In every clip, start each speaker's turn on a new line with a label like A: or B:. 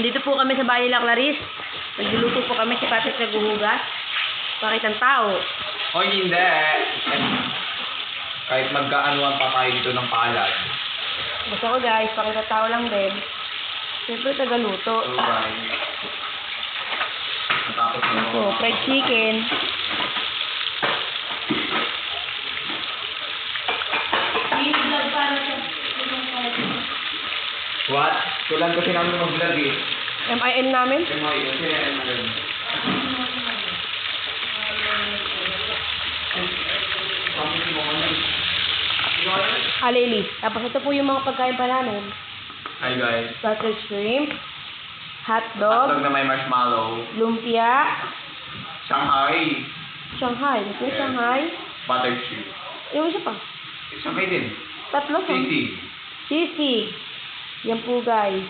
A: Dito po kami sa Bahay La Clarice. Nagluluto po kami, si Patrick naghuhugas. Bakit ang tao?
B: O hindi. Kahit magkaanuan pa tayo dito ng palad.
A: Gusto ko guys, pakita tao lang din. Siyempre tagaluto.
B: So guys. Matapos na
A: Ito, fried chicken.
B: What? Tulan kasi namin mag-vlog eh.
A: MIN namin. Alili. Tapos ito po yung mga pagkain pa namin.
B: Hi guys.
A: Butter shrimp. Hotdog.
B: Hotdog na may marshmallow.
A: Lumpia.
B: Shanghai.
A: Shanghai. Ito yung Shanghai.
B: Butter chip.
A: Yung isa pa.
B: Shanghai din.
A: Tatlo sa.
B: Sisig.
A: Sisig. Yan po guys.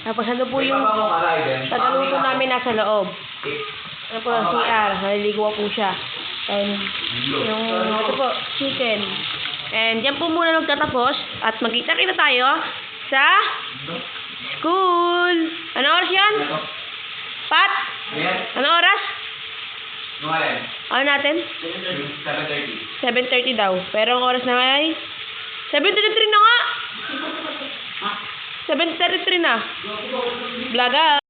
A: Tapos ano po
B: May
A: yung
B: babang kalay din.
A: tagaluto namin nasa loob. Ano po ang CR. Naliligo po siya. And yung ito po, chicken. And yan po muna magtatapos. At magkita-kita tayo sa school. Ano oras yan? Pat?
B: Ayan.
A: Ano oras?
B: Nungalin.
A: Ano natin?
B: 7:30.
A: 7:30 daw. Pero ang oras na ay 7:33 na nga. 7:33 na. Blaga.